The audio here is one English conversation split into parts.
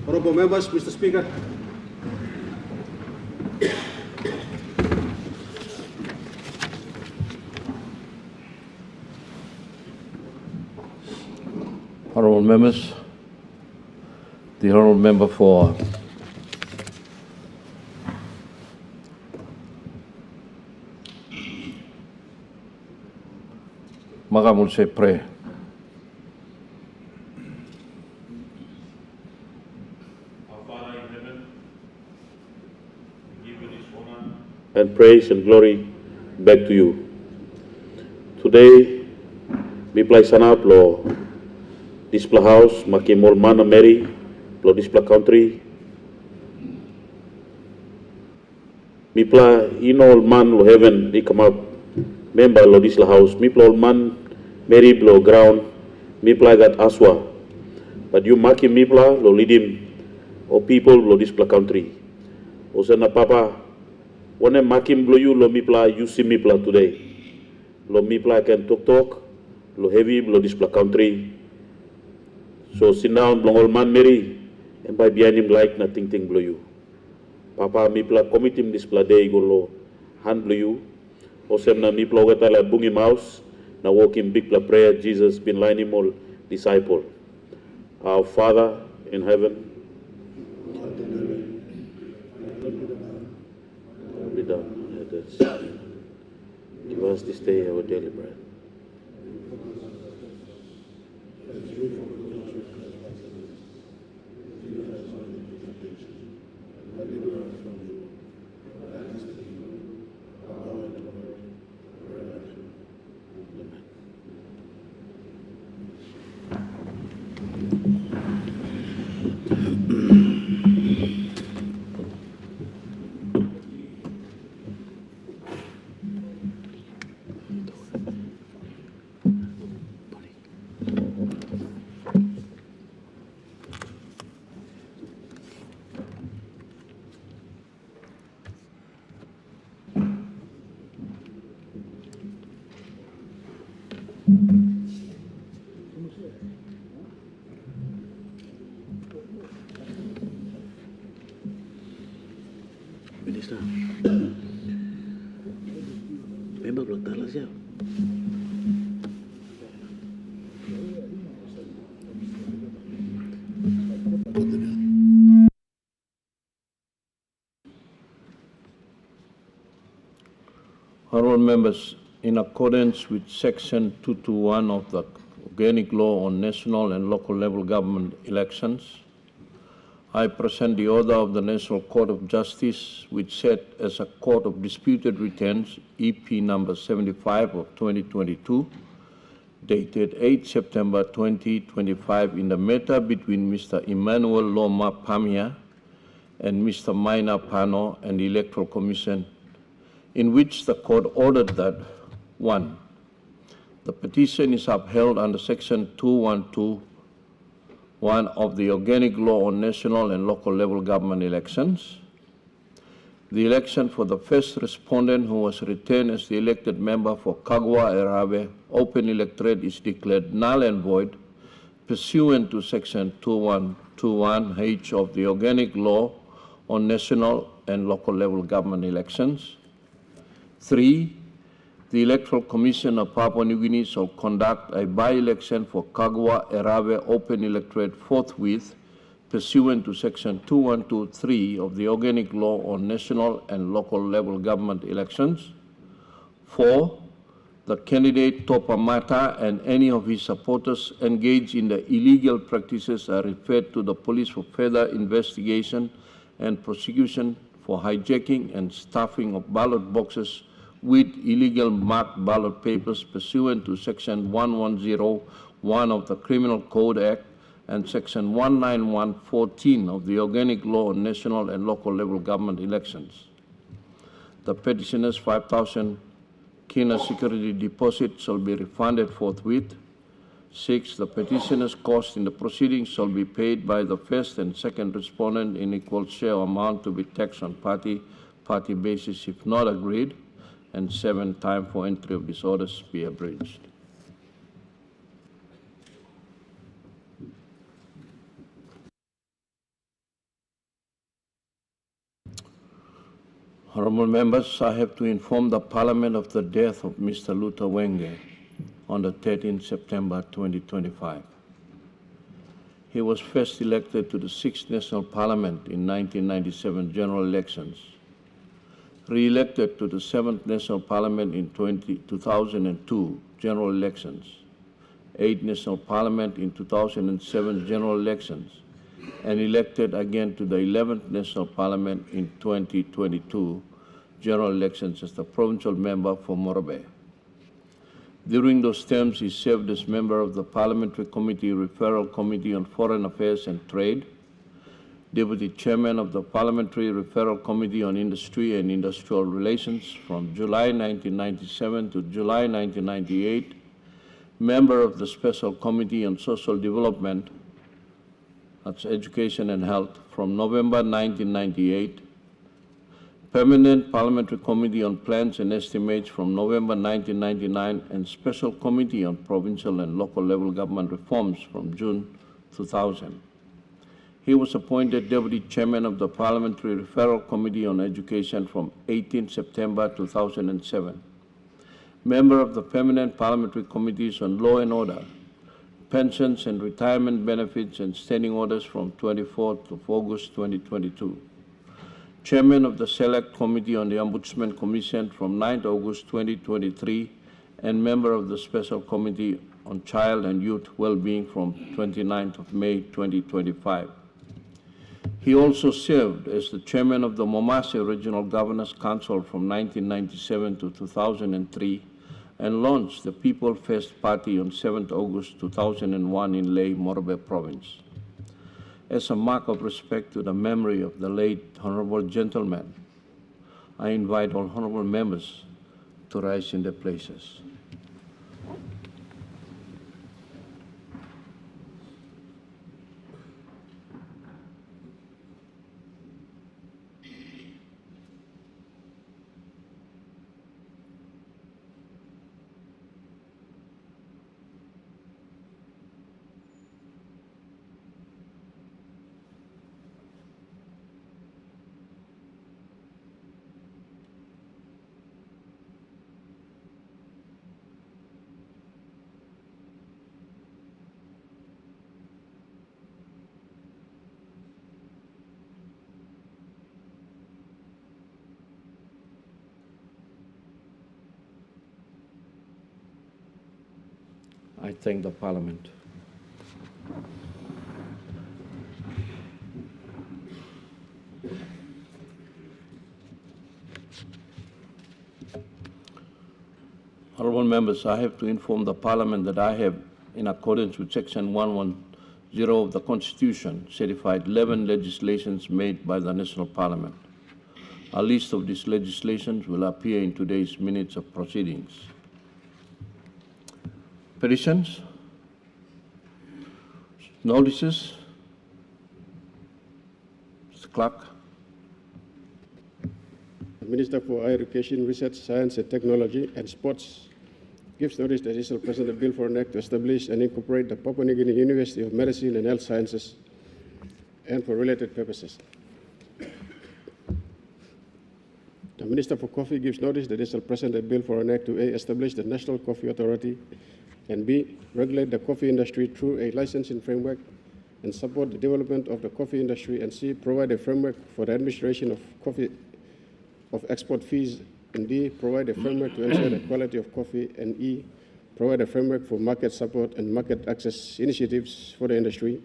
Honourable members, Mr. Speaker. Honourable members, the Honourable Member for Magamul say pray. Our Father in heaven, we give you this honor and praise and glory back to you. Today, we play sanap lo display house, makimol mana Mary, lo display country. Mi pla inol man lo heaven di come up member lo display house. Mi pla man Mary blow ground. Mi pla gat aswa. But you makim mi pla lo lidim o people lo display country. O sana papa, one makim blow you lo mi pla you see mi pla today. Lo mi pla can talk lo heavy lo display country. So sit down blongol man Mary and by behind him like nothing thing blow you. Papa mi pla committee display day go lo hand blow you. O semna mi pla gata la bungi mouse na walking big pla prayer Jesus been line him all disciple. Our Father in heaven, be done. Give us this day our daily bread. Minister, member belum tahu siapa. Honourable members, in accordance with Section 221 of the Organic Law on National and Local Level Government Elections, I present the order of the National Court of Justice, which set as a Court of Disputed Returns, EP number 75 of 2022, dated 8 September 2025, in the matter between Mr. Emmanuel Loma Pamia and Mr. Maina Pano and the Electoral Commission, in which the court ordered that 1. The petition is upheld under Section 212(1) of the Organic Law on National and Local Level Government Elections. The election for the first respondent who was returned as the elected member for Kagwa Erabe Open Electorate is declared null and void pursuant to Section 2121H of the Organic Law on National and Local Level Government Elections. 3. The Electoral Commission of Papua New Guinea shall conduct a by-election for Kagwa Erabe Open Electorate forthwith, pursuant to Section 2123 of the Organic Law on National and Local Level Government Elections. 4. The candidate Topa Mata and any of his supporters engaged in the illegal practices are referred to the police for further investigation and prosecution for hijacking and stuffing of ballot boxes with illegal marked ballot papers pursuant to Section 1101 of the Criminal Code Act and Section 191(14) of the Organic Law on National and Local Level Government Elections. The petitioner's 5,000 Kina security deposit shall be refunded forthwith. 6. The petitioner's cost in the proceedings shall be paid by the first and second respondent in equal share amount to be taxed on party basis if not agreed. And 7. Time for entry of these orders be abridged. Honorable members, I have to inform the Parliament of the death of Mr. Luther Wenge on the 13th September 2025. He was first elected to the 6th National Parliament in 1997 general elections, re-elected to the 7th National Parliament in 2002 general elections, 8th National Parliament in 2007 general elections, and elected again to the 11th National Parliament in 2022 general elections as the provincial member for Morobe. During those terms, he served as member of the Parliamentary Referral Committee on Foreign Affairs and Trade, Deputy Chairman of the Parliamentary Referral Committee on Industry and Industrial Relations from July 1997 to July 1998, member of the Special Committee on Social Development, that's Education and Health, from November 1998, Permanent Parliamentary Committee on Plans and Estimates from November 1999, and Special Committee on Provincial and Local Level Government Reforms from June 2000. He was appointed Deputy Chairman of the Parliamentary Referral Committee on Education from 18 September 2007, member of the Permanent Parliamentary Committees on Law and Order, Pensions and Retirement Benefits and Standing Orders from 24th of August 2022. Chairman of the Select Committee on the Ombudsman Commission from 9th August 2023, and member of the Special Committee on Child and Youth Wellbeing from 29th of May 2025. He also served as the Chairman of the Momase Regional Governors Council from 1997 to 2003, and launched the People First Party on 7th August 2001 in Ley, Morobe Province. As a mark of respect to the memory of the late honorable gentleman, I invite all honorable members to rise in their places. I thank the Parliament. Honourable members, I have to inform the Parliament that I have, in accordance with Section 110 of the Constitution, certified 11 legislations made by the National Parliament. A list of these legislations will appear in today's minutes of proceedings. Petitions, notices, Mr. Clerk. The Minister for Higher Education, Research, Science and Technology and Sports gives notice that he shall present a bill for an act to establish and incorporate the Papua New Guinea University of Medicine and Health Sciences and for related purposes. The Minister for Coffee gives notice that he shall present a bill for an act to A, establish the National Coffee Authority, and B, regulate the coffee industry through a licensing framework and support the development of the coffee industry, and C, provide a framework for the administration of coffee of export fees, and D, provide a framework to ensure the quality of coffee, and E, provide a framework for market support and market access initiatives for the industry,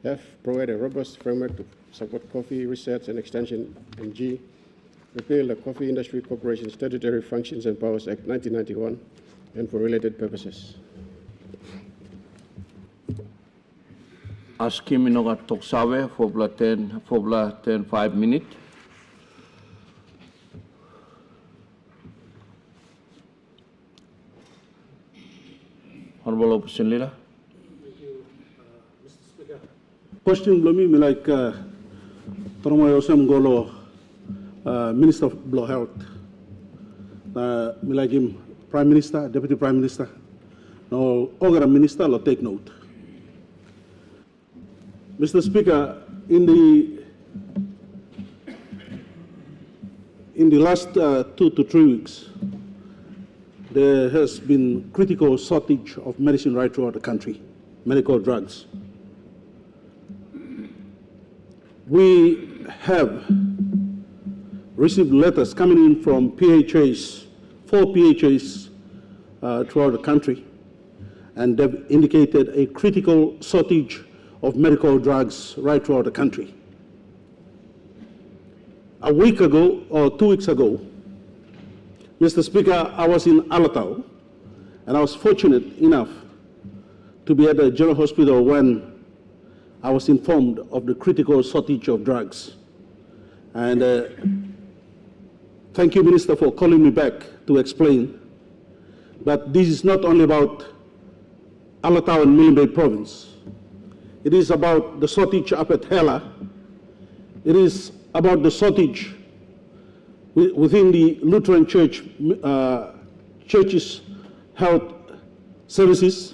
F, provide a robust framework to support coffee research and extension, and G, repeal the Coffee Industry Corporation's Statutory Functions and Powers Act 1991 and for related purposes. Asking Minoga Toksawe for 5 minutes. Honorable Opposition Leader. Thank you, Mr. Speaker. Question blomi milaik Toromoyo Semgolo, Minister of Law Health, milaikim Prime Minister, Deputy Prime Minister, no other minister will take note. Mr. Speaker, in in the last 2 to 3 weeks, there has been critical shortage of medicine right throughout the country, medical drugs. We have received letters coming in from PHAs, 4 PHAs throughout the country, and they've indicated a critical shortage of medical drugs right throughout the country. A week ago, or 2 weeks ago, Mr. Speaker, I was in Alatau, and I was fortunate enough to be at the General Hospital when I was informed of the critical shortage of drugs. And thank you, Minister, for calling me back to explain. But this is not only about Alatau and Milne Bay province. It is about the shortage up at Hela. It is about the shortage within the Lutheran Church, church's health services.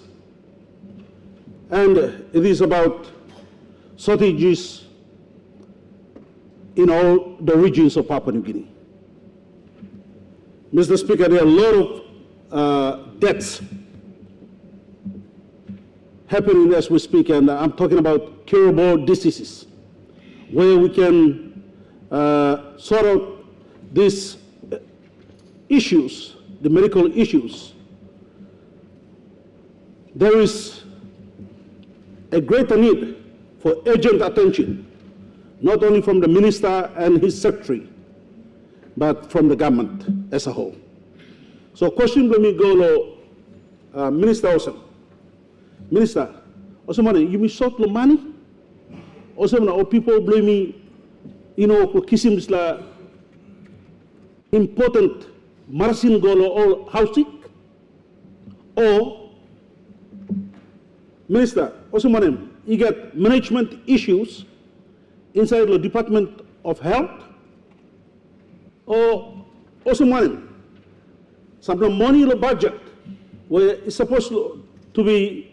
And it is about shortages in all the regions of Papua New Guinea. Mr. Speaker, there are a lot of deaths happening as we speak, and I'm talking about curable diseases, where we can sort out these issues, the medical issues. There is a greater need for urgent attention, not only from the minister and his secretary, but from the government as a whole. So question let me go to Minister Osam. Minister, Osam, you may short the money? Osam, or people blame me, for kissing this important marasin golo or housing? Or, Minister, Osam, you get management issues inside the Department of Health? Or Osam, some money in the budget where it's supposed to be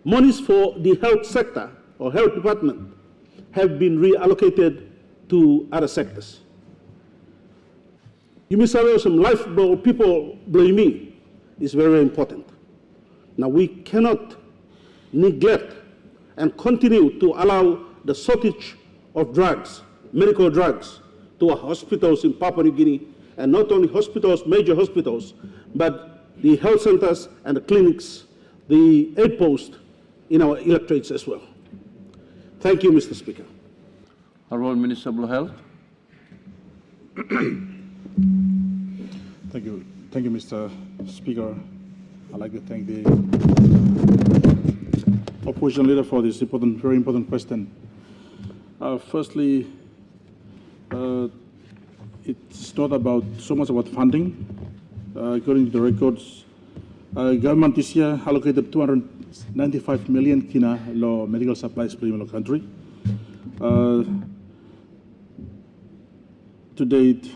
monies for the health sector or health department have been reallocated to other sectors. You may say some life people blame me is very, very important. Now we cannot neglect and continue to allow the shortage of drugs, medical drugs, to our hospitals in Papua New Guinea, and not only hospitals, major hospitals, but the health centers and the clinics, the aid posts in our electorates as well. Thank you, Mr. Speaker. Honourable Minister of Health. Thank you, Mr. Speaker. I'd like to thank the opposition leader for this very important question. Firstly, it's not so much about funding. According to the records, government this year allocated 295 million kina law medical supplies per the country. To date,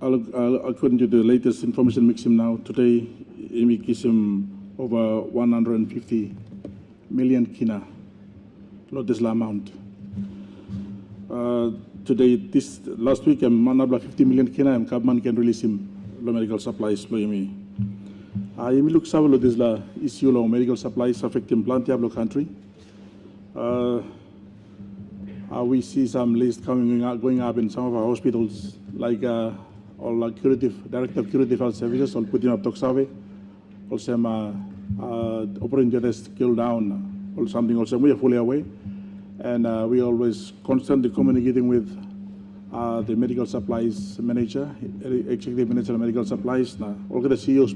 according to the latest information mixing now, today, we give over 150 million kina law this amount. Today, this last week, I'm 50 million kina, and government can release him medical supplies. I look at this issue of medical supplies affecting plenty of the country. We see some lists going up in some of our hospitals, like all Director of Curative Health Services, all putting up Toxave, also operating theaters scaled down, or something. Also, we are fully aware. And we always constantly communicating with the medical supplies manager, executive manager of medical supplies. Now, all the CEOs,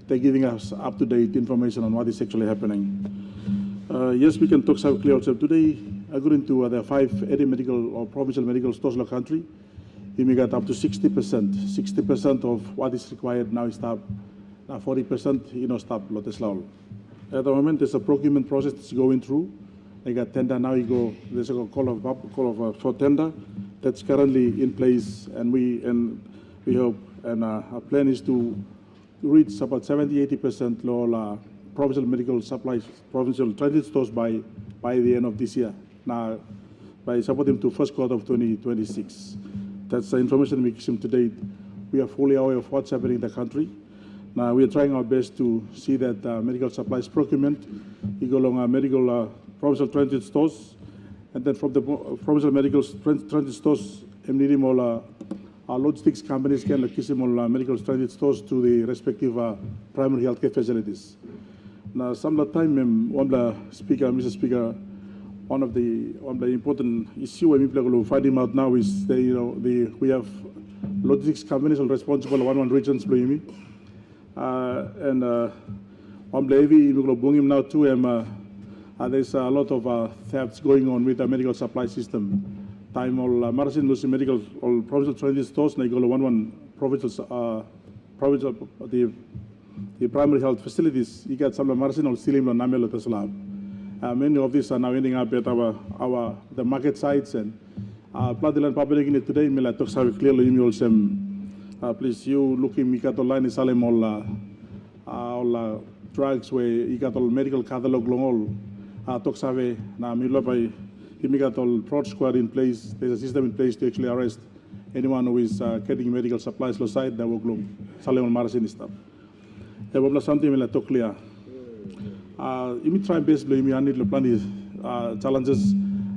they're giving us up-to-date information on what is actually happening. Yes, we can talk so clear also. Today, according to the 5 area medical or provincial medical stores in the country, we got up to 60%. 60% of what is required now is stopped. Now 40%, stop Loteslao. At the moment, there's a procurement process that's going through. They got tender now. There's a call for tender that's currently in place, and we hope, and our plan is to reach about 70–80% low provincial medical supplies, provincial transit stores by the end of this year. Now, by supporting to first quarter of 2026. That's the information we give him today. We are fully aware of what's happening in the country. Now we are trying our best to see that medical supplies procurement, we go along medical provincial transit stores, and then from the provincial medical transit stores, all logistics companies can location all medical transit stores to the respective primary healthcare facilities. Now, some of the time, Mr. Speaker, one of the important issue we are finding out now is we have logistics companies are responsible one regions and I'm bringing now too. There's a lot of thefts going on with the medical supply system. Time all Marasin Lucy medical all provincial transit stores, they go one provincial the primary health facilities. You get some Marasin or Silim or Namelo Tesla. Many of these are now ending up at the market sites and Platilan public in it today. Mila talks have clearly please you looking me got online is all drugs where you got all medical catalog long all talks have na Mila by you got all fraud squad in place. There's a system in place to actually arrest anyone who is getting medical supplies loside that will gloom Salem Marasin stuff. Something Mila talk clear. You try best blame me. I need to plan these challenges.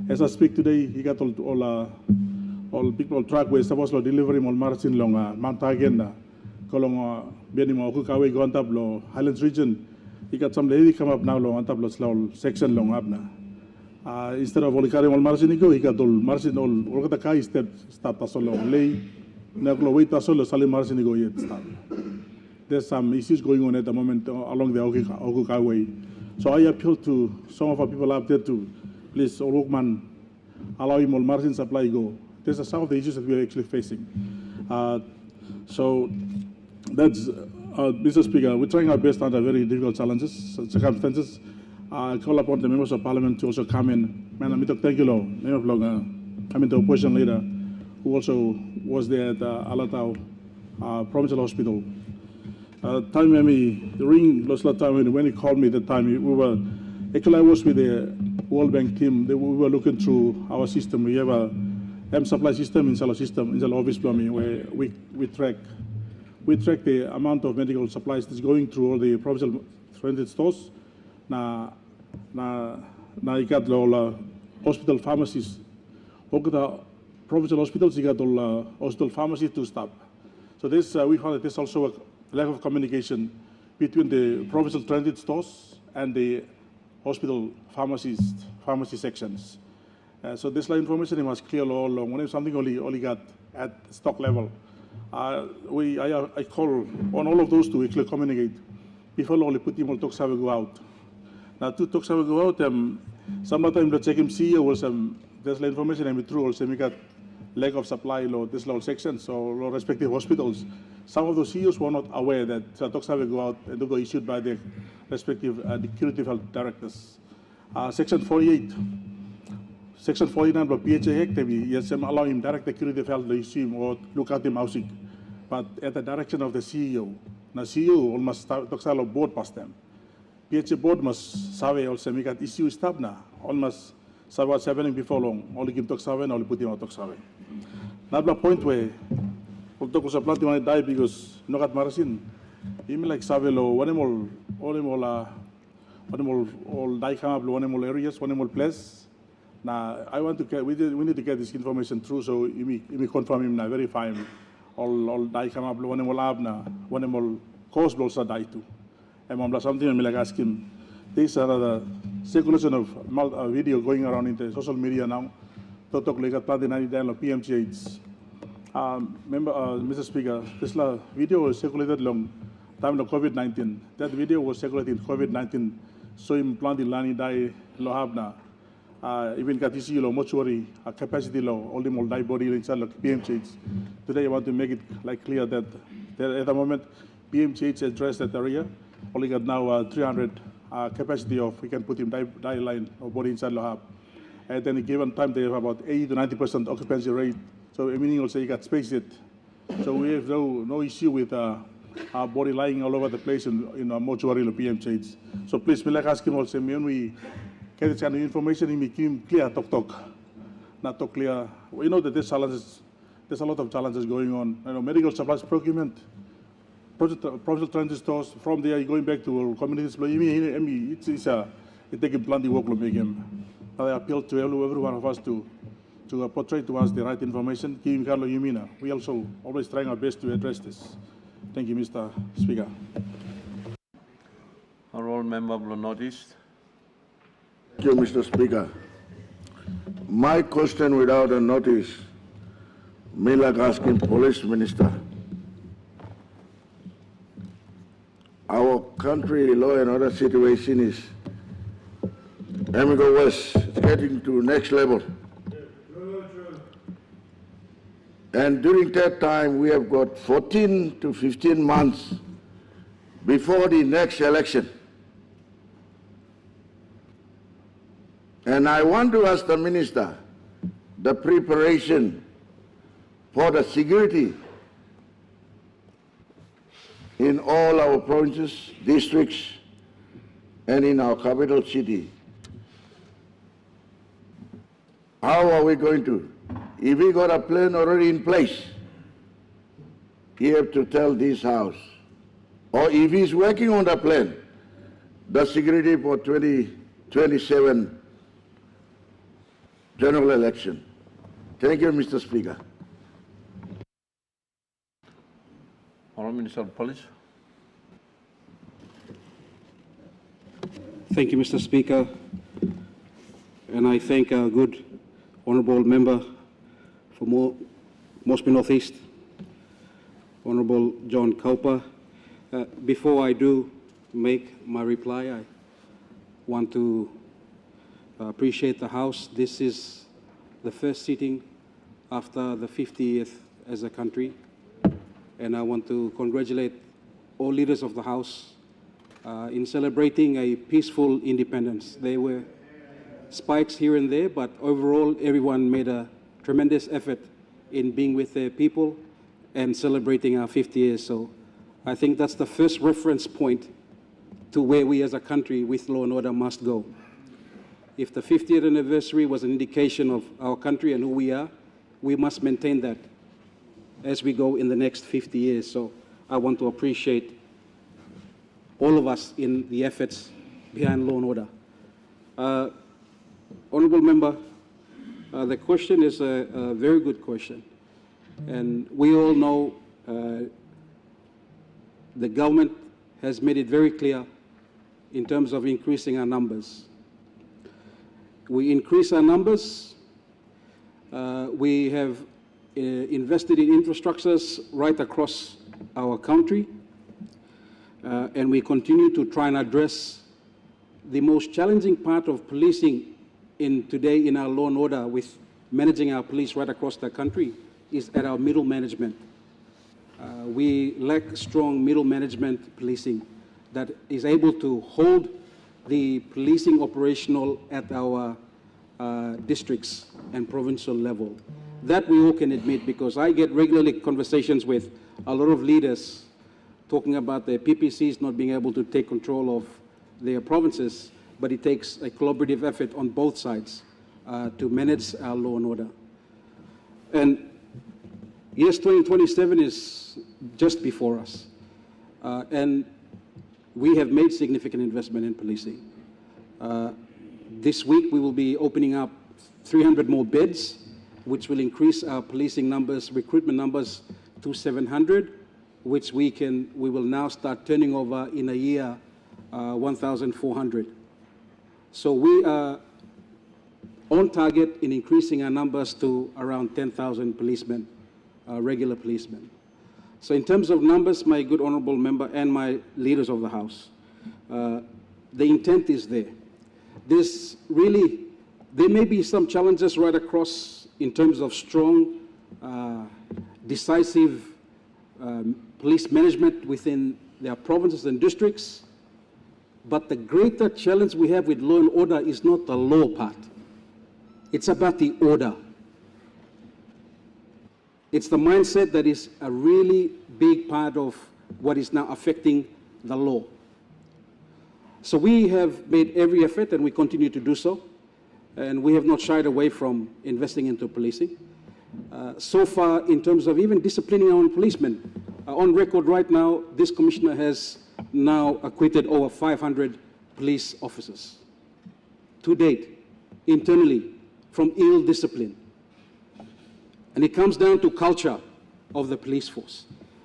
As I speak today, he got all people track where supposed to deliver him on Martin long Mount Agenda, Kolong Benimo Kukawe Gontablo, Highlands region. He got some lady come up now long Antablo slow section long abna. Instead of only carrying all Martin go, he got all Martin all the Kai step start so long lay. Never wait as solo Salim Martin go yet start. There's some issues going on at the moment along the Okuka way. So I appeal to some of our people up there to please, Orokman, allow him all Martin supply go. These are some of the issues that we are actually facing. So that's, Mr. Speaker, we're trying our best under very difficult circumstances. I call upon the members of Parliament to also come in. Thank you, I'm the opposition leader who also was there at Alatau Provincial Hospital. Time when he called me that time, we were actually I was with the World Bank team. We were looking through our system. We have a M supply system in the office plumbing where we track the amount of medical supplies that's going through all the provincial transit stores. Now you got all hospital pharmacies. All the provincial hospitals, you got all hospital pharmacies to stop. So this we found that there's also a lack of communication between the provincial transit stores and the hospital pharmacy sections. So this information must clear all along. When something only got at stock level, I call on all of those to actually communicate before only put him all talks have go out. Now two talks have go out. Sometimes the check him CEO was there's the information and true also we got lack of supply law this law sections or respective hospitals. Some of those CEOs were not aware that talks have go out and go issued by the respective curative health directors. Section 48, Section 49 of PHA Act, yes, allow him direct the curative health to issue or look at him housing, but at the direction of the CEO. Now CEO almost talks about board past them. PHA board must survey also make an issue stop now. Almost saw what's happening before long. Only give talk survey, only put him out talk survey. Now the point where we'll talk about planting when I die because no got marasin. Even like Savelo, one all die come up, one areas, one place. Now I want to get, we need to get this information through, so you confirm him now, verify him. All die come up, one abna, one cause also die too. And something I like ask him. This the circulation of video going around in the social media now. To talk like at Party 99 of PMGH. Mr. Speaker, this video was circulated long time of COVID-19. That video was circulated in COVID-19. So him planting lani die lohabna. Even katisi lo mortuary capacity lo all the more die body inside like PMGH. Today I want to make it like clear that at the moment PMGH addressed that area. Only got now 300 capacity of we can put him die line or body inside Lohab. At any given time they have about 80 to 90% occupancy rate. So meaning also you got space it. So we have no issue with our body lying all over the place in a mortuary or PMGH. So please, me like ask him also when we get this kind of information, we give him clear talk. not so clear. We know that there's a lot of challenges going on. Medical supplies procurement, provincial transistors. From there, going back to communities. It takes plenty of work to make him. I appeal to every one of us to portray to us the right information. We also always trying our best to address this. Thank you, Mr. Speaker. Honourable Member Blue Notice. Thank you, Mr. Speaker. My question without a notice, me like asking Police Minister. Our country law and order situation is Amigo West, it's getting to next level. And during that time, we have got 14 to 15 months before the next election. And I want to ask the Minister, the preparation for the security in all our provinces, districts, and in our capital city. How are we going to? If we got a plan already in place, you have to tell this House. Or if he's working on the plan, the security for 2027 general election. Thank you, Mr. Speaker. Honourable Minister of Police. Thank you, Mr. Speaker. And I thank our good honourable member for Moresby North East, Honourable John Kaupa. Before I do make my reply, I want to appreciate the House. This is the first sitting after the 50th as a country, and I want to congratulate all leaders of the House in celebrating a peaceful independence. There were spikes here and there, but overall everyone made a tremendous effort in being with their people and celebrating our 50 years. So I think that's the first reference point to where we as a country with law and order must go. If the 50th anniversary was an indication of our country and who we are, we must maintain that as we go in the next 50 years. So I want to appreciate all of us in the efforts behind law and order. Honourable Member, the question is a very good question. And we all know the government has made it very clear in terms of increasing our numbers. We increase our numbers. We have invested in infrastructures right across our country. And we continue to try and address the most challenging part of policing today in our law and order with managing our police right across the country is at our middle management. We lack strong middle management policing that is able to hold the policing operational at our districts and provincial level. That we all can admit, because I get regularly conversations with a lot of leaders talking about their PPCs not being able to take control of their provinces, but it takes a collaborative effort on both sides to manage our law and order. And yes, 2027 is just before us. And we have made significant investment in policing. This week we will be opening up 300 more beds, which will increase our policing numbers, recruitment numbers to 700, which we will now start turning over in a year 1,400. So we are on target in increasing our numbers to around 10,000 policemen, regular policemen. So in terms of numbers, my good honourable member and my leaders of the House, the intent is there. There may be some challenges right across in terms of strong, decisive police management within their provinces and districts. But the greater challenge we have with law and order is not the law part. It's about the order. It's the mindset that is a really big part of what is now affecting the law. So we have made every effort, and we continue to do so. and we have not shied away from investing into policing. So far, in terms of even disciplining our own policemen, on record right now, this commissioner has now acquitted over 500 police officers to date, internally, from ill discipline. And it comes down to culture of the police force.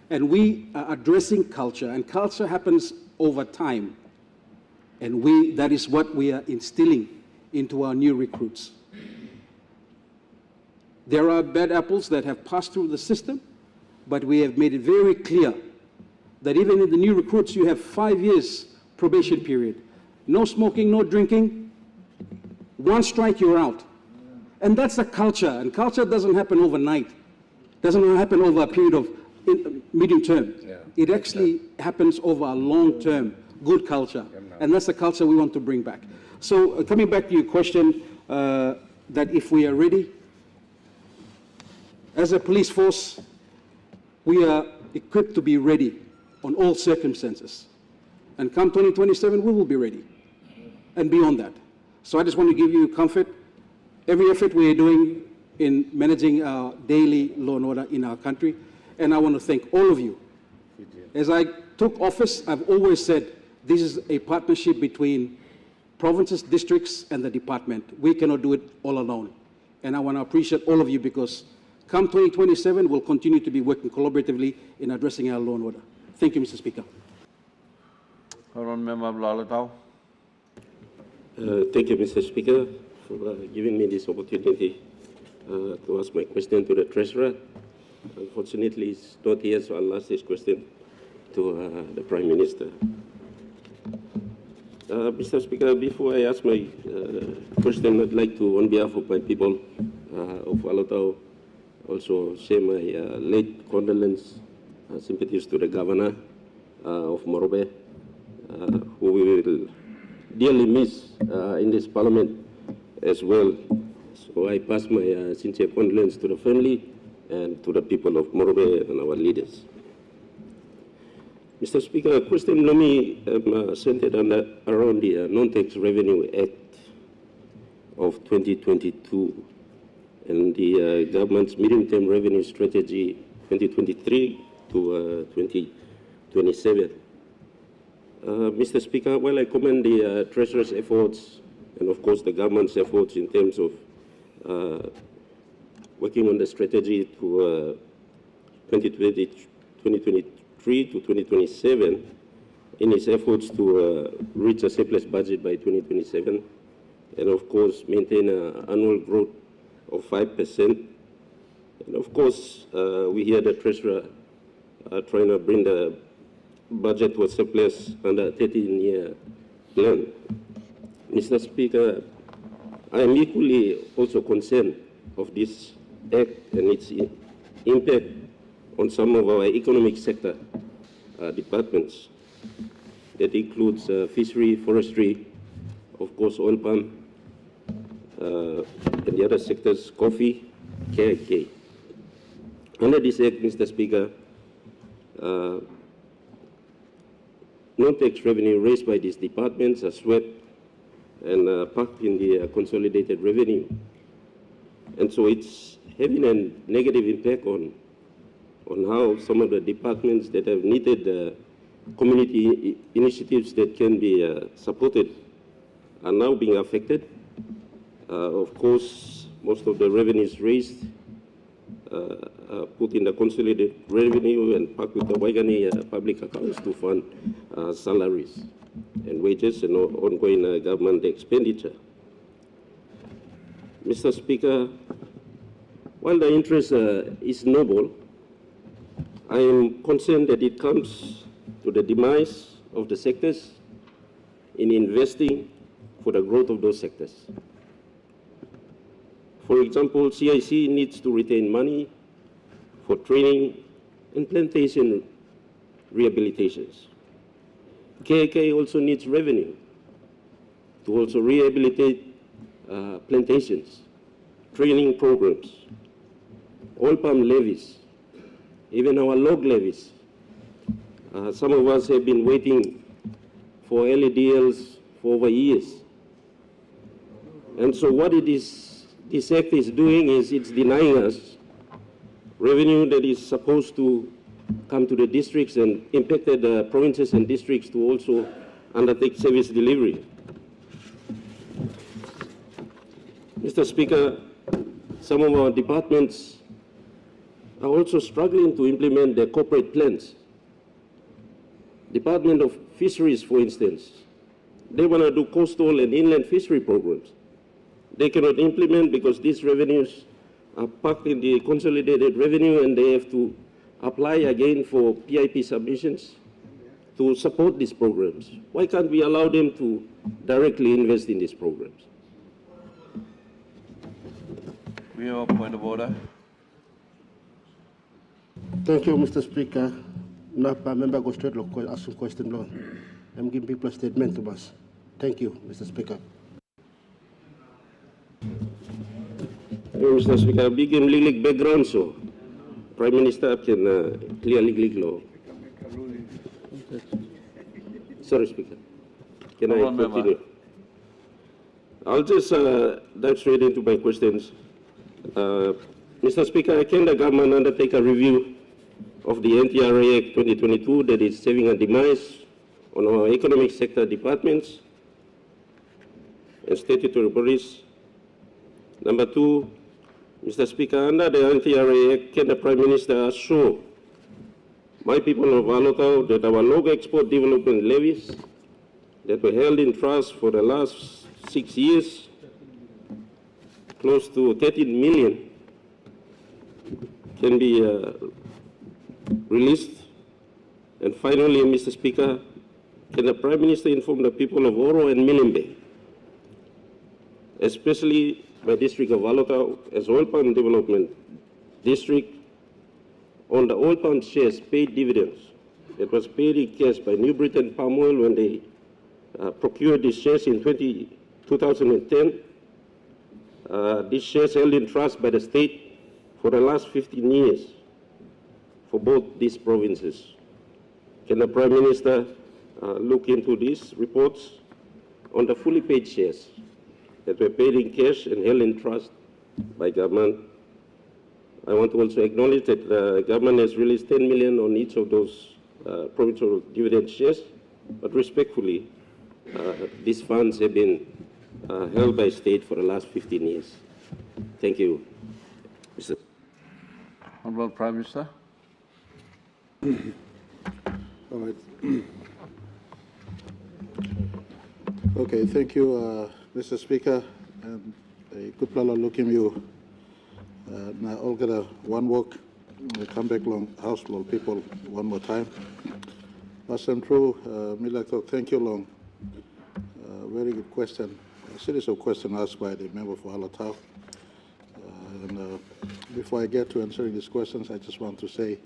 And we are addressing culture, and culture happens over time. And that is what we are instilling into our new recruits. There are bad apples that have passed through the system, but we have made it very clear that even in the new recruits, you have 5 years probation period. No smoking, no drinking. One strike, you're out. And that's a culture, and culture doesn't happen overnight. Doesn't happen over a period of medium term. Yeah. It actually happens over a long term, good culture. And that's the culture we want to bring back. So coming back to your question, that if we are ready, as a police force, we are equipped to be ready on all circumstances. And come 2027, we will be ready. And beyond that. So I just want to give you comfort. Every effort we are doing in managing our daily law and order in our country. And I want to thank all of you. As I took office, I've always said this is a partnership between provinces, districts, and the department. We cannot do it all alone. And I want to appreciate all of you because come 2027, we'll continue to be working collaboratively in addressing our law and order. Thank you, Mr. Speaker. Honourable Member Lalatau. Thank you, Mr. Speaker, for giving me this opportunity to ask my question to the Treasurer. Unfortunately, he's not here, so I'll ask this question to the Prime Minister. Mr. Speaker, before I ask my question, I'd like to, on behalf of my people of Alatau, also share my late condolence, sympathies to the Governor of Morobe, who we will dearly miss in this Parliament as well. So I pass my sincere condolence to the family and to the people of Morobe and our leaders. Mr. Speaker, a question normally centered around the Non-Tax Revenue Act of 2022 and the government's medium-term revenue strategy 2023 to 2027. Mr. Speaker, while I commend the Treasurer's efforts and, of course, the government's efforts in terms of working on the strategy to 2023 to 2027 in its efforts to reach a surplus budget by 2027 and, of course, maintain an annual growth of 5%. And, of course, we hear the Treasurer trying to bring the budget to a surplus under a 13-year plan. Mr. Speaker, I am equally also concerned of this act and its impact on some of our economic sector departments. That includes fishery, forestry, of course, oil palm, and the other sectors, coffee, KIK. Under this act, Mr. Speaker, non-tax revenue raised by these departments are swept and parked in the consolidated revenue. And so it's having a negative impact on how some of the departments that have needed community initiatives that can be supported are now being affected. Of course, most of the revenues raised put in the consolidated revenue and parked with the Waigani public accounts to fund salaries and wages and ongoing government expenditure. Mr. Speaker, while the interest is noble, I am concerned that it comes to the demise of the sectors in investing for the growth of those sectors. For example, CIC needs to retain money for training and plantation rehabilitations. KK also needs revenue to also rehabilitate plantations, training programs, oil palm levies, even our log levies. Some of us have been waiting for LADLs for over years. And so what this act is doing is it's denying us revenue that is supposed to come to the districts and impacted the provinces and districts to also undertake service delivery. Mr. Speaker, some of our departments are also struggling to implement their corporate plans. Department of Fisheries, for instance, they want to do coastal and inland fishery programs. They cannot implement because these revenues are parked in the consolidated revenue and they have to apply again for PIP submissions to support these programs. Why can't we allow them to directly invest in these programs? We have a point of order. Thank you, Mr. Speaker. Now, member go straight to ask a question. I'm giving people a statement to us. Thank you, Mr. Speaker. Mr. Speaker, big legal background, so Prime Minister can clear legal law. Sorry, Speaker. Can I continue? I'll just dive straight into my questions. Mr. Speaker, can the government undertake a review of the NTRA Act 2022 that is having a demise on our economic sector departments and statutory bodies? Number two, Mr. Speaker, under the NTRA Act, can the Prime Minister assure my people of Alotau that our log export development levies that were held in trust for the last 6 years, close to 13 million, can be released? And finally, Mr. Speaker, can the Prime Minister inform the people of Oro and Milimbe, especially my district of Alotau as oil palm development district, on the oil palm shares paid dividends that was paid in cash by New Britain Palm Oil when they procured these shares in 2010. These shares held in trust by the state for the last 15 years for both these provinces. Can the Prime Minister look into these reports on the fully paid shares that were paid in cash and held in trust by government? I want to also acknowledge that the government has released 10 million on each of those provincial dividend shares, but respectfully, these funds have been held by state for the last 15 years. Thank you, Mr. Honorable Prime Minister. All right. Okay, thank you, Mr. Speaker. And a good pleasure looking you. Now, I'll get one walk. I'll come back long house, people, one more time. As I'm through, Milako, thank you, long. Very good question. A series of questions asked by the member for Alotau. And before I get to answering these questions, I just want to say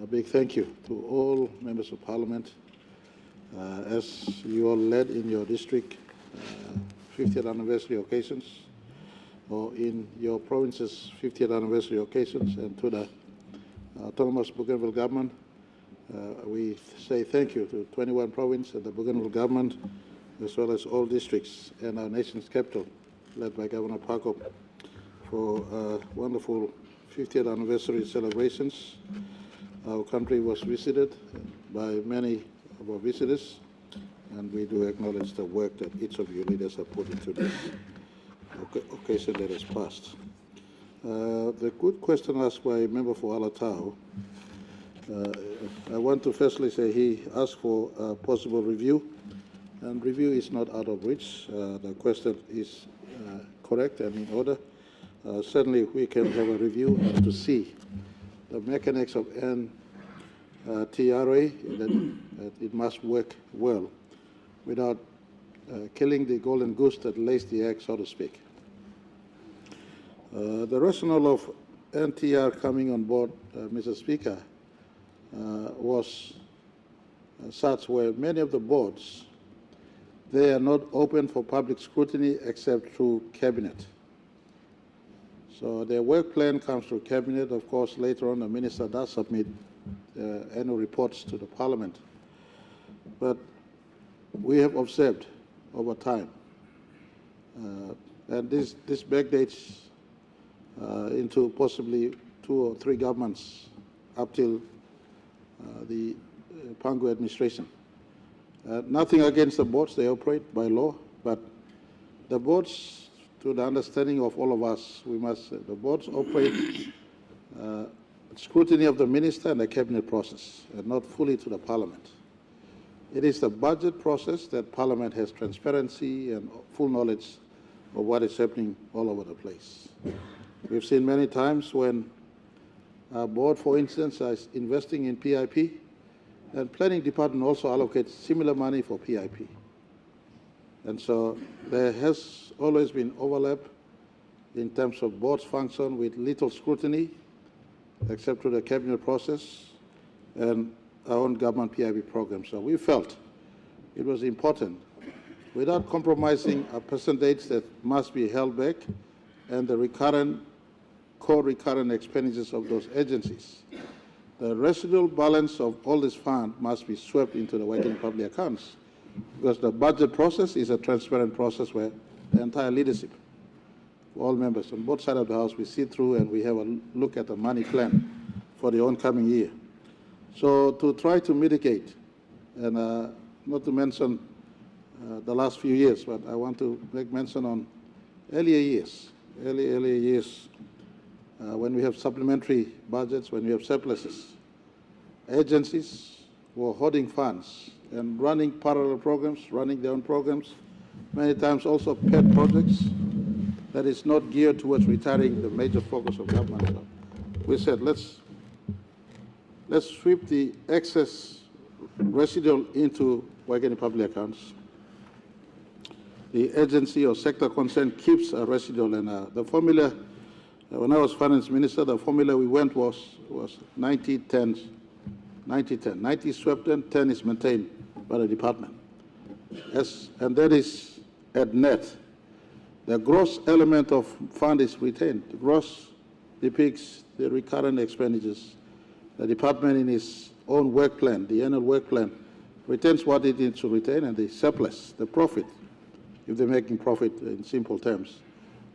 a big thank you to all members of Parliament. As you all led in your district 50th anniversary occasions, or in your province's 50th anniversary occasions, and to the autonomous Bougainville government, we say thank you to 21 provinces and the Bougainville government, as well as all districts and our nation's capital, led by Governor Pakop, for wonderful 50th anniversary celebrations. Our country was visited by many of our visitors, and we do acknowledge the work that each of you leaders have put into this occasion that has passed. The good question asked by a member for Alotau, I want to firstly say he asked for a possible review, and review is not out of reach. The question is correct and in order. Certainly we can have a review and to see the mechanics of NTRA, that it must work well without killing the golden goose that lays the egg, so to speak. The rationale of NTR coming on board, Mr. Speaker, was such where many of the boards, they are not open for public scrutiny except through cabinet. So their work plan comes through cabinet. Of course, later on the minister does submit annual reports to the Parliament. But we have observed over time And this backdates into possibly 2 or 3 governments up till the Pangu administration. Nothing against the boards, they operate by law, but the boards, to the understanding of all of us, the boards operate scrutiny of the minister and the cabinet process, and not fully to the parliament. It is the budget process that parliament has transparency and full knowledge of what is happening all over the place. We've seen many times when our board, for instance, is investing in PIP, and planning department also allocates similar money for PIP. And so there has always been overlap in terms of board's function with little scrutiny, except to the cabinet process and our own government PIP program. So we felt it was important, without compromising a percentage that must be held back and the core recurrent expenditures of those agencies. The residual balance of all this fund must be swept into the working public accounts, because the budget process is a transparent process where the entire leadership, all members on both sides of the House, we sit through and we have a look at the money plan for the oncoming year. So to try to mitigate, and not to mention the last few years, but I want to make mention on earlier years, when we have supplementary budgets, when we have surpluses, agencies were hoarding funds and running parallel programs, running their own programs, many times also pet projects that is not geared towards retiring the major focus of government. So we said, let's sweep the excess residual into working public accounts. The agency or sector concerned keeps a residual, and the formula, when I was finance minister, the formula we went was 90-10, 90-10. 90 swept and 10 is maintained by the department. And that is at net. The gross element of fund is retained. The gross depicts the recurrent expenditures. The department in its own work plan, the annual work plan, retains what it needs to retain, and the surplus, the profit, if they're making profit in simple terms,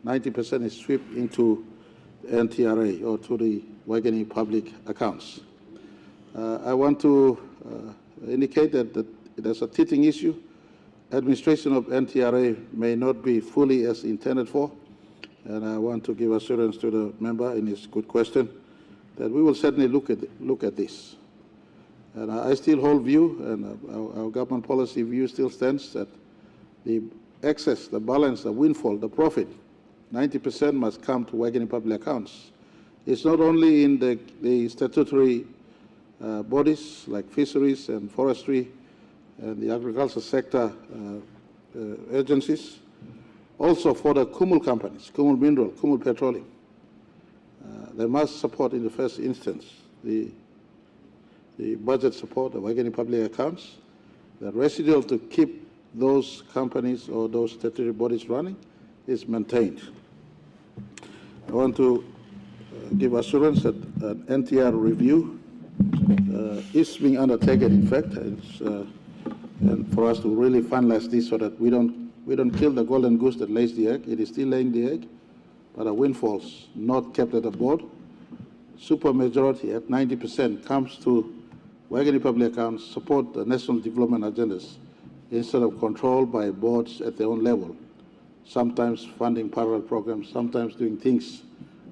90% is swept into NTRA or to the working public accounts. I want to indicate that there's a teething issue. Administration of NTRA may not be fully as intended for, and I want to give assurance to the member in his good question that we will certainly look at this. And I still hold view, and our government policy view still stands, that the excess, the balance, the windfall, the profit, 90% must come to working public accounts. It's not only in the statutory bodies like fisheries and forestry and the agriculture sector agencies, also for the Kumul companies, Kumul Mineral, Kumul Petroleum. They must support in the first instance the budget support, the working public accounts, the residual to keep those companies or those statutory bodies running is maintained. I want to give assurance that an NTR review is being undertaken, in fact, and for us to really finalize this so that we don't kill the golden goose that lays the egg. It is still laying the egg, but the windfalls not kept at the board. Supermajority at 90% comes to working public accounts, support the national development agendas instead of controlled by boards at their own level, sometimes funding parallel programs, sometimes doing things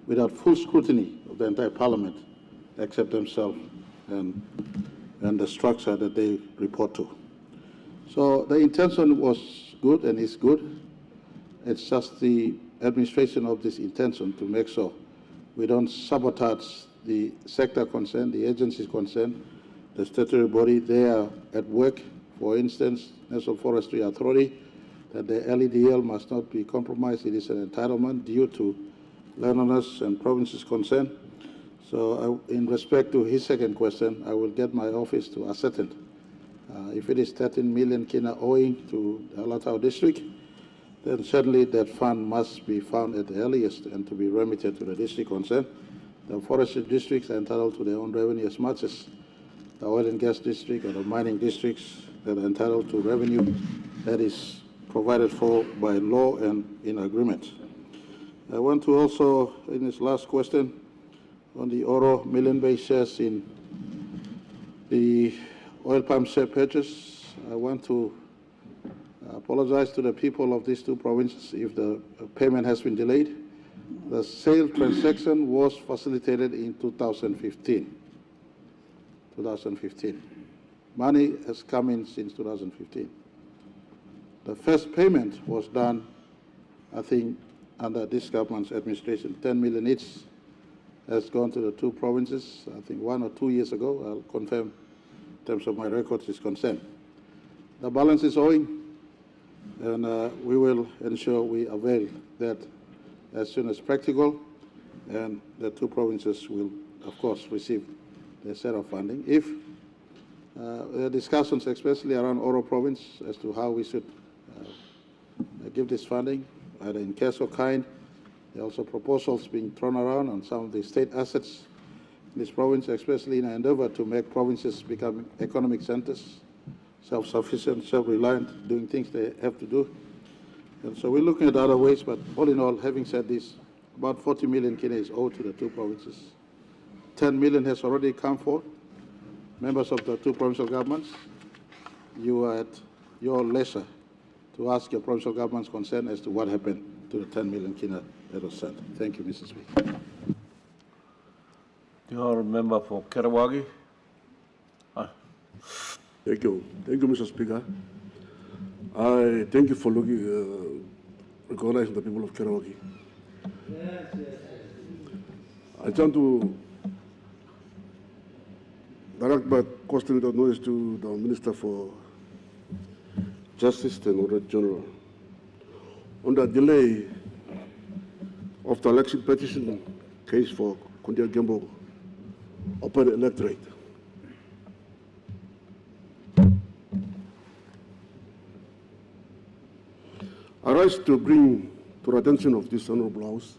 without full scrutiny of the entire parliament, except themselves and the structure that they report to. So the intention was good and is good. It's just the administration of this intention to make sure we don't sabotage the sector concerned, the agencies concerned, the statutory body. They are at work. For instance, National Forestry Authority, that the LEDL must not be compromised. It is an entitlement due to landholders and provinces concerned. So in respect to his second question, I will get my office to ascertain. If it is 13 million kina owing to the Alatau district, then certainly that fund must be found at the earliest and to be remitted to the district concerned. The forestry districts are entitled to their own revenue as much as the oil and gas district or the mining districts that are entitled to revenue that is provided for by law and in agreement. I want to also, in this last question, on the Oro Million Bay shares in the oil palm share purchase, I want to apologize to the people of these two provinces if the payment has been delayed. The sale transaction was facilitated in 2015. Money has come in since 2015. The first payment was done, I think, under this government's administration. 10 million each has gone to the two provinces, I think 1 or 2 years ago. I'll confirm in terms of my records is concerned. The balance is owing, and we will ensure we avail that as soon as practical, and the two provinces will, of course, receive their share of funding. If there are discussions, especially around Oro province, as to how we should give this funding, either in cash or kind. There are also proposals being thrown around on some of the state assets in this province, especially in an endeavor to make provinces become economic centers, self-sufficient, self-reliant, doing things they have to do. And so we're looking at other ways, but all in all, having said this, about 40 million kina is owed to the two provinces. 10 million has already come forth. Members of the two provincial governments, you are at your leisure to ask your provincial government's concern as to what happened to the 10 million kina that was sent. Thank you, Mr. Speaker. The honourable member for Karawagi. Thank you. Thank you, Mr. Speaker. I thank you for recognizing the people of Karawagi. I want to direct my question without notice to the Minister for Justice and Order General on the delay of the election petition case for Kundia Gembo open electorate. I rise to bring to the attention of this Honourable House,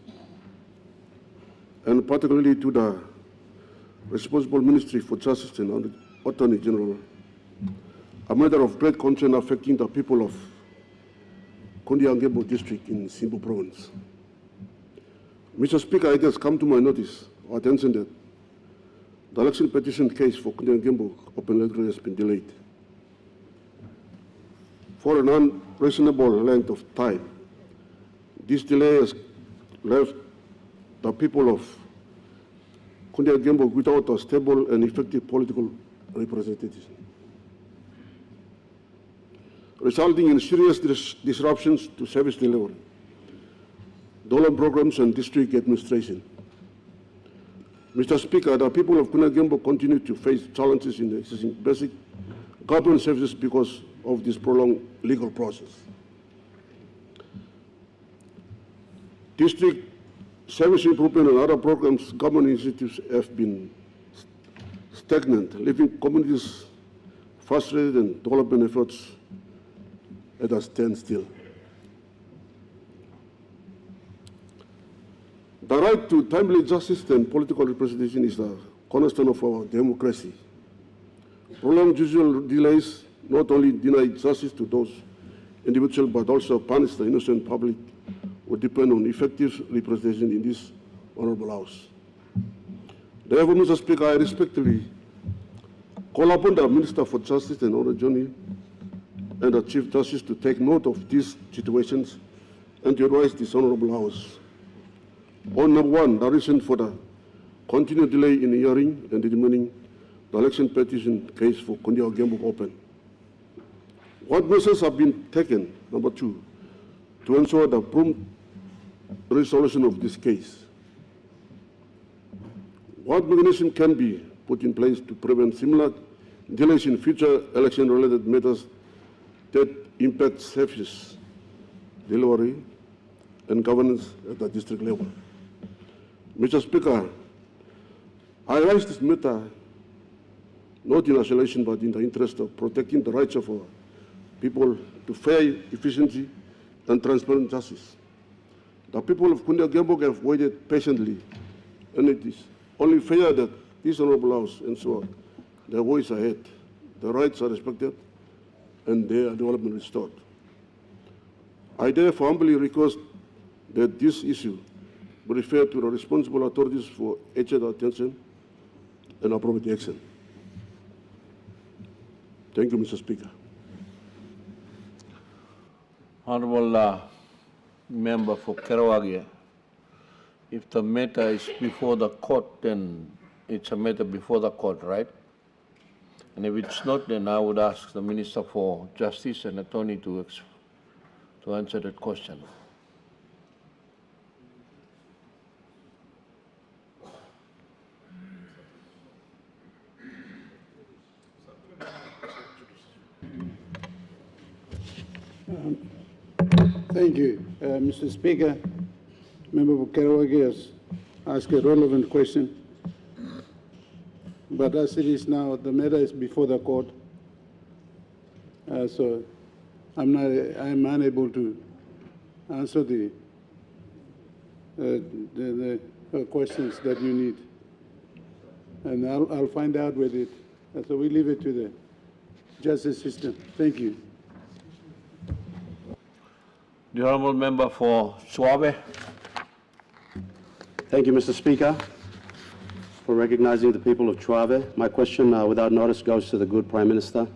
and particularly to the responsible Ministry for Justice and Attorney General, a matter of great concern affecting the people of Kundiangebo district in Simbu province. Mr. Speaker, it has come to my notice or attention that the election petition case for Kundiangebo open electorate has been delayed for an unreasonable length of time. This delay has left the people of Kundiangebo without a stable and effective political representation, resulting in serious disruptions to service delivery, dollar programs, and district administration. Mr. Speaker, the people of Kundiangebo continue to face challenges in accessing basic government services because of this prolonged legal process. District service improvement and other programs, government initiatives have been stagnant, leaving communities frustrated and development efforts at a standstill. The right to timely justice and political representation is the cornerstone of our democracy. Prolonged judicial delays not only deny justice to those individuals but also punish the innocent public who depend on effective representation in this Honourable House. Therefore, Mr. Speaker, I respectfully call upon the Minister for Justice and Order General and the Chief Justice to take note of these situations and to advise this Honourable House on number one, the reason for the continued delay in hearing and determining the election petition case for Kundiangebo open. What measures have been taken, number two, to ensure the prompt resolution of this case? What mechanism can be put in place to prevent similar delays in future election-related matters that impact service delivery and governance at the district level? Mr. Speaker, I raise this matter not in isolation but in the interest of protecting the rights of our people to fair, efficiency, and transparent justice. The people of Kundiangebo have waited patiently, and it is only fair that this Honourable House ensure their voice are heard, their rights are respected, and their development restored. I therefore humbly request that this issue be referred to the responsible authorities for urgent attention and appropriate action. Thank you, Mr. Speaker. Honorable Member for Kerawagi, if the matter is before the court, then it's a matter before the court, right? And if it's not, then I would ask the Minister for Justice and Attorney to answer that question. Thank you, Mr. Speaker. Member Bukerawagi has asked a relevant question, but as it is now, the matter is before the court, so I'm unable to answer the questions that you need, and I'll find out with it. So we leave it to the justice system. Thank you. The Honourable Member for Suave. Thank you, Mr. Speaker, for recognizing the people of Chuave. My question, without notice, goes to the good Prime Minister.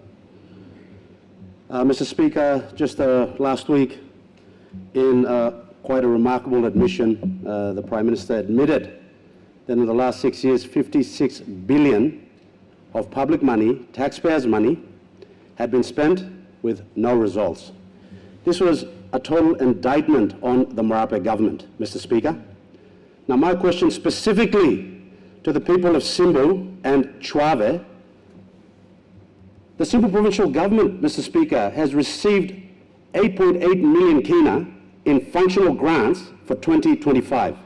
Mr. Speaker, just last week, in quite a remarkable admission, the Prime Minister admitted that in the last 6 years, 56 billion of public money, taxpayers' money, had been spent with no results. This was a total indictment on the Marape government, Mr. Speaker. Now, my question specifically to the people of Simbu and Chuave, the Simbu provincial government, Mr. Speaker, has received 8.8 million kina in functional grants for 2025.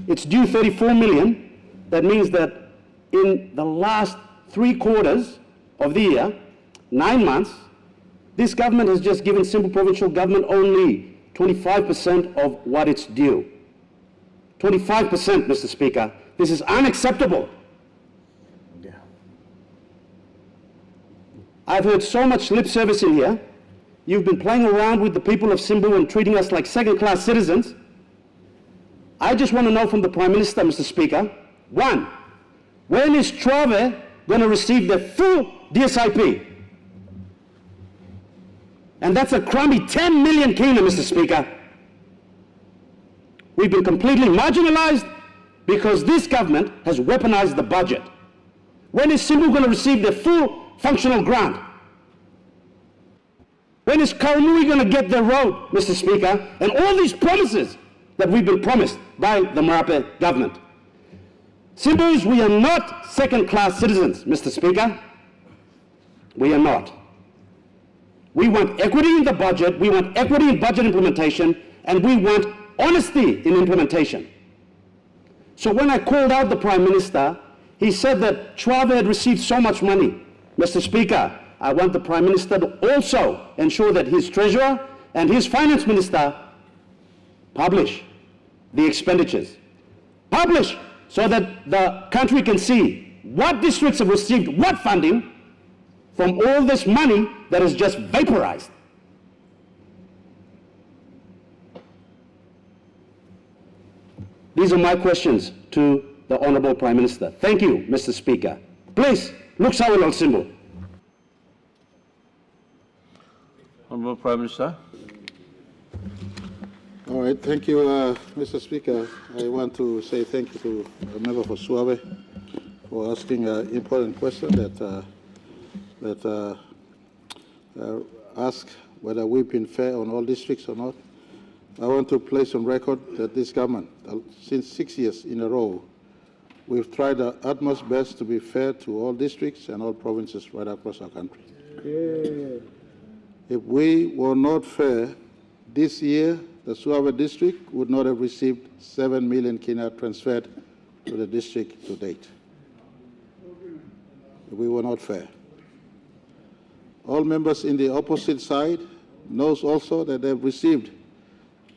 It's due 34 million. That means that in the last 3 quarters of the year, 9 months, this government has just given Simbu provincial government only 25% of what it's due. 25%, Mr. Speaker. This is unacceptable. Yeah. I've heard so much lip service in here. You've been playing around with the people of Simbu and treating us like second-class citizens. I just want to know from the Prime Minister, Mr. Speaker, 1, when is Chuave going to receive the full DSIP? And that's a crummy 10 million kina, Mr. Speaker. We've been completely marginalized because this government has weaponized the budget. When is Simbu going to receive their full functional grant? When is Karamui going to get their road, Mr. Speaker? And all these promises that we've been promised by the Marape government. Simbus, we are not second-class citizens, Mr. Speaker. We are not. We want equity in the budget, we want equity in budget implementation, and we want honesty in implementation. So when I called out the Prime Minister, he said that Chuave had received so much money. Mr. Speaker, I want the Prime Minister to also ensure that his Treasurer and his Finance Minister publish the expenditures. Publish so that the country can see what districts have received what funding from all this money that is just vaporized. These are my questions to the Honourable Prime Minister. Thank you, Mr. Speaker. Please, look Sawil Simbu. Honourable Prime Minister. All right, thank you, Mr. Speaker. I want to say thank you to the member for Suave for asking an important question that ask whether we've been fair on all districts or not. I want to place on record that this government, since 6 years in a row, we've tried our utmost best to be fair to all districts and all provinces right across our country. Yeah. If we were not fair, this year the Suave district would not have received 7 million kina transferred to the district to date. If we were not fair. All members in the opposite side knows also that they've received,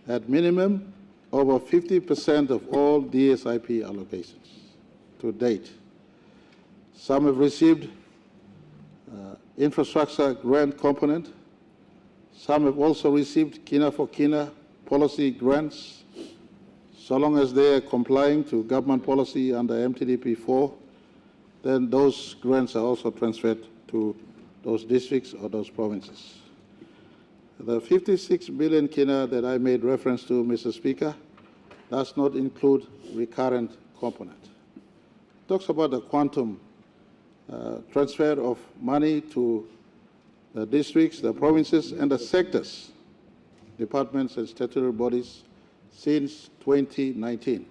at minimum, over 50% of all DSIP allocations to date. Some have received infrastructure grant component, Some have also received Kina for Kina policy grants. So long as they are complying to government policy under MTDP 4, then those grants are also transferred to those districts or those provinces. The 56 billion Kina that I made reference to, Mr. Speaker, does not include recurrent component. It talks about the quantum transfer of money to the districts, the provinces, and the sectors, departments and statutory bodies since 2019.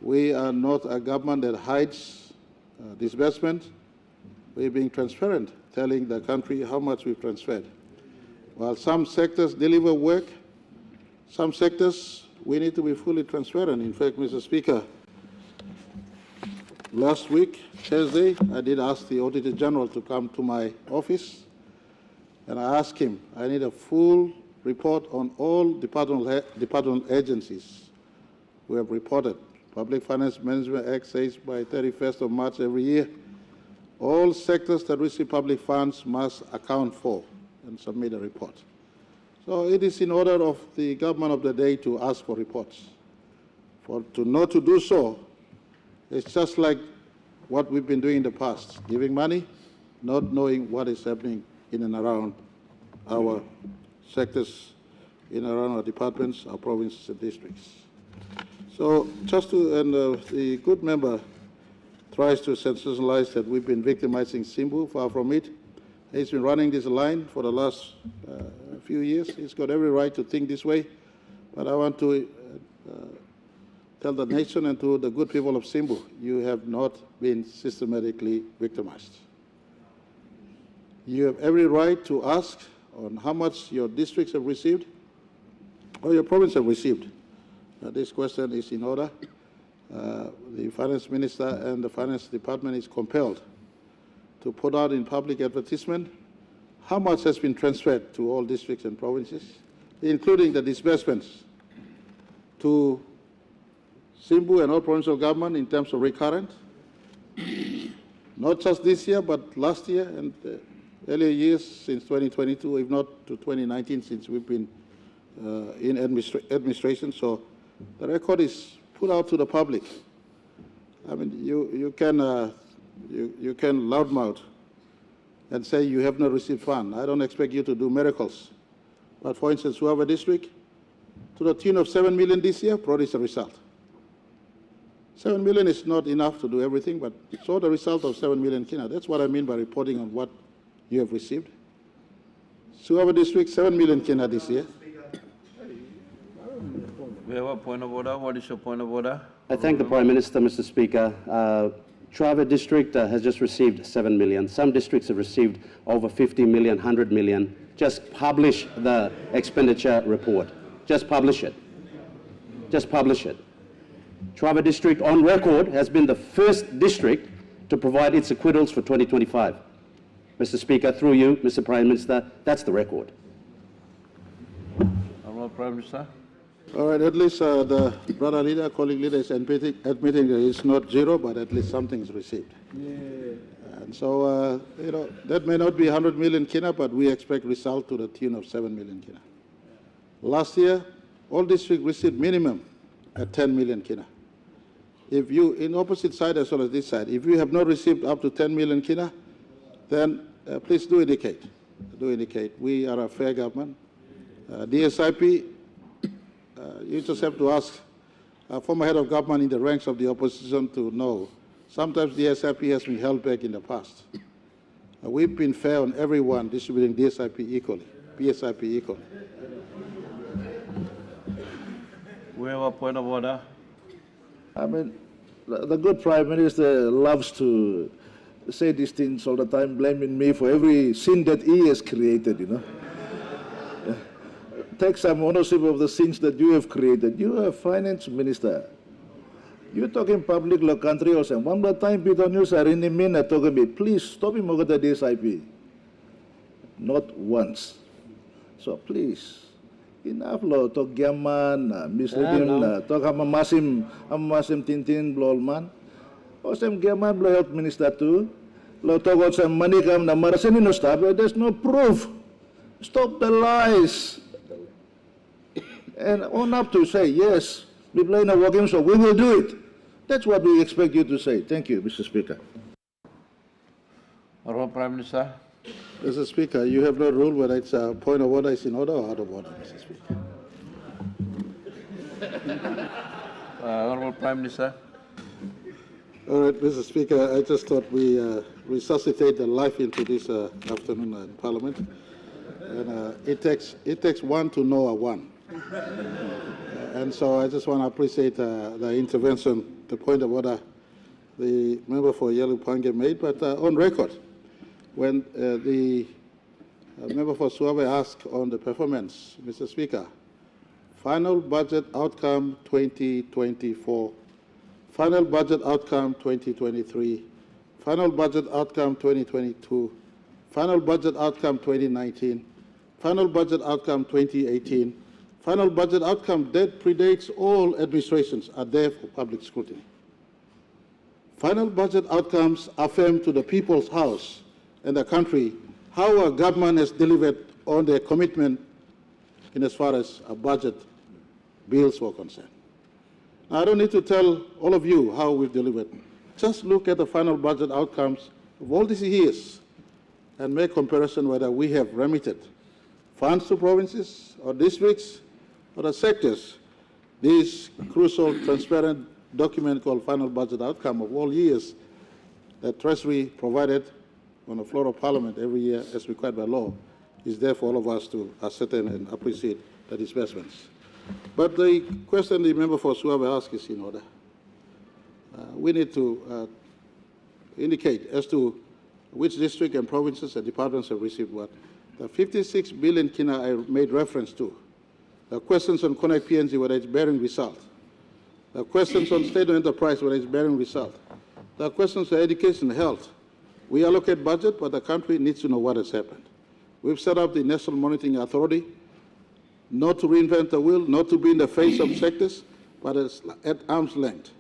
We are not a government that hides disbursement. We're being transparent, telling the country how much we've transferred. While some sectors deliver work, some sectors we need to be fully transparent. In fact, Mr. Speaker, last week, Thursday, I did ask the Auditor General to come to my office, and I asked him, I need a full report on all departmental agencies who have reported. Public Finance Management Act says by 31st of March every year, all sectors that receive public funds must account for and submit a report. So it is in order of the government of the day to ask for reports. To not to do so, it's just like what we've been doing in the past, giving money, not knowing what is happening in and around our sectors, in and around our departments, our provinces and districts. So just to, and the good member tries to sensationalize that we've been victimizing Simbu, far from it. He's been running this line for the last few years. He's got every right to think this way. But I want to tell the nation and to the good people of Simbu, you have not been systematically victimized. You have every right to ask on how much your districts have received or your province have received. This question is in order. The Finance Minister and the Finance Department is compelled to put out in public advertisement how much has been transferred to all districts and provinces, including the disbursements to Simbu and all provincial government in terms of recurrent, not just this year, but last year and earlier years since 2022, if not to 2019, since we've been in administration. So the record is put out to the public. I mean, you can loudmouth and say you have not received fund. I don't expect you to do miracles. But for instance, Suava District, to the tune of 7 million this year, produce a result. 7 million is not enough to do everything, but it's all the result of 7 million Kina. That's what I mean by reporting on what you have received. Suava District, 7 million Kina this year. We have a point of order. What is your point of order? I thank the Prime Minister, Mr. Speaker. Trava District has just received 7 million. Some districts have received over 50 million, 100 million. Just publish the expenditure report. Just publish it. Just publish it. Trava District, on record, has been the first district to provide its acquittals for 2025. Mr. Speaker, through you, Mr. Prime Minister, that's the record. Honourable Prime Minister. All right, at least the brother leader, colleague leader is admitting that it's not zero, but at least something is received. Yeah. And so, you know, that may not be 100 million Kina, but we expect result to the tune of 7 million Kina. Last year, all districts received minimum at 10 million Kina. If you, in opposite side as well as this side, if you have not received up to 10 million Kina, then please do indicate. Do indicate. We are a fair government. DSIP, you just have to ask a former head of government in the ranks of the opposition to know. Sometimes DSIP has been held back in the past. We've been fair on everyone distributing DSIP equally, PSIP equally. We have a point of order. I mean, the good Prime Minister loves to say these things all the time, blaming me for every sin that he has created, you know. Take some ownership of the things that you have created. You are Finance Minister. You're talking public law country also. One more time, Peter News are in the minute talking me, please stop him over the DSIP. Not once. So please, enough lo talk gaman, misleading talk amasim tintin blolman. Osem gaman blow health minister too. Lo talk about some money come na marasin no stop. There's no proof. Stop the lies. And own up to say, yes, we play in a war game, so we will do it. That's what we expect you to say. Thank you, Mr. Speaker. Honourable Prime Minister. Mr. Speaker, you have no rule whether it's a point of order is in order or out of order, Mr. Speaker. Honourable Prime Minister. All right, Mr. Speaker, I just thought we resuscitate the life into this afternoon in Parliament. And it takes one to know a one. And so I just want to appreciate the intervention, the point of order the member for Yellow Pange made, but on record, when the member for Suave asked on the performance, Mr. Speaker, final budget outcome 2024, final budget outcome 2023, final budget outcome 2022, final budget outcome 2019, final budget outcome 2018, final budget outcome that predates all administrations are there for public scrutiny. Final budget outcomes affirm to the people's house and the country how our government has delivered on their commitment in as far as our budget bills were concerned. Now, I don't need to tell all of you how we've delivered. Just look at the final budget outcomes of all these years and make comparison whether we have remitted funds to provinces or districts or the sectors. This crucial, transparent document called final budget outcome of all years that Treasury provided on the floor of Parliament every year as required by law is there for all of us to ascertain and appreciate the disbursements. But the question the member for Suave asked is in order. We need to indicate as to which district and provinces and departments have received what. The 56 billion kina I made reference to, the questions on Connect PNG, whether it's bearing result, the questions on state enterprise, whether it's bearing result, the questions on education, health. We allocate budget, but the country needs to know what has happened. We've set up the National Monitoring Authority, not to reinvent the wheel, not to be in the face of sectors, but at arm's length.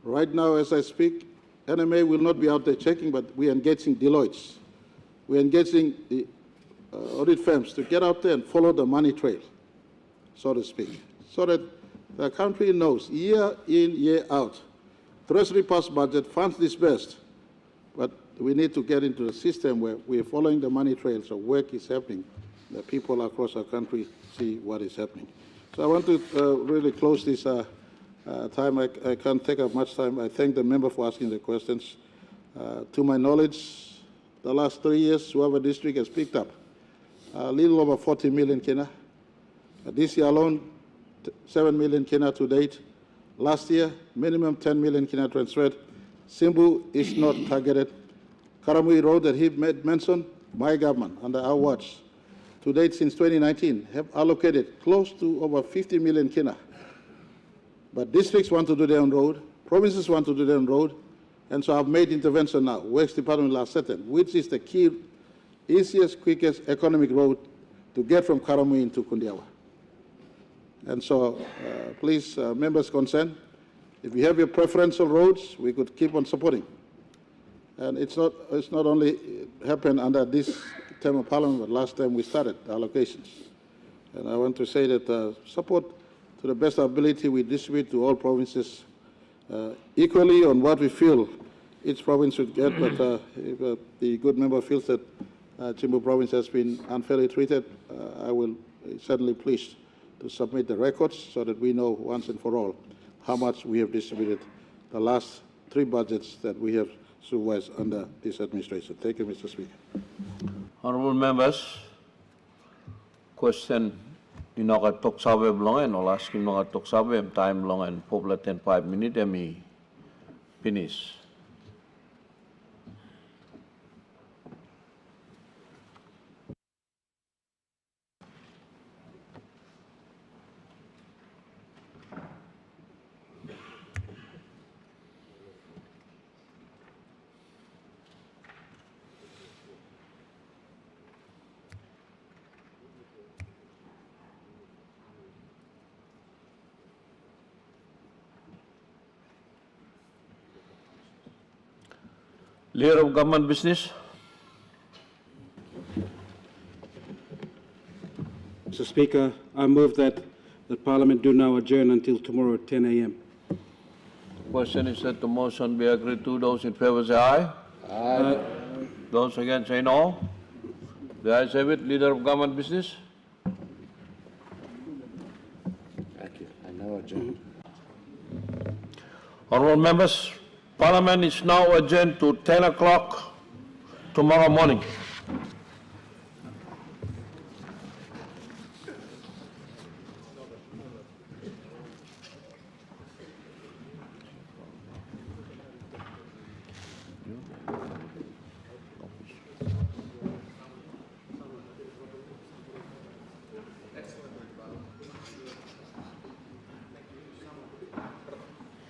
Right now, as I speak, NMA will not be out there checking, but we are engaging Deloitte. We are engaging the audit firms to get out there and follow the money trail, so to speak, so that the country knows year in, year out, Treasury passed budget, funds disbursed, but we need to get into a system where we are following the money trail, so work is happening. The people across our country see what is happening. So I want to really close this time. I can't take up much time. I thank the member for asking the questions. To my knowledge, the last 3 years, Suava district has picked up a little over 40 million kina. This year alone, 7 million kina to date. Last year, minimum 10 million kina transferred. Simbu is not targeted. Karamui Road that he made mention, my government, under our watch, to date since 2019, have allocated close to over 50 million kina. But districts want to do their own road, provinces want to do their own road, and so I've made intervention now, Works Department last certain, which is the key, easiest, quickest economic road to get from Karamui into Kundiawa. And so, please, members concerned, if you have your preferential roads, we could keep on supporting. And it's not only happened under this term of Parliament, but last time we started the allocations. And I want to say that support, to the best ability, we distribute to all provinces equally on what we feel each province should get. But if the good member feels that Chimbu province has been unfairly treated, I will certainly pleased to submit the records so that we know once and for all how much we have distributed the last 3 budgets that we have supervised under this administration. Thank you, Mr. Speaker. Honourable members, question in our talk survey long and I'll ask in our talk survey time long and popular 10-5 minutes and me finish. Leader of Government Business. Speaker, I move that the Parliament do now adjourn until tomorrow at 10 a.m. Question is that the motion be agreed to. Those in favor say aye. Aye. Those against say no. The ayes have it. Leader of Government Business. Thank you. I now adjourn. Honourable members, Parliament is now adjourned to 10 o'clock tomorrow morning.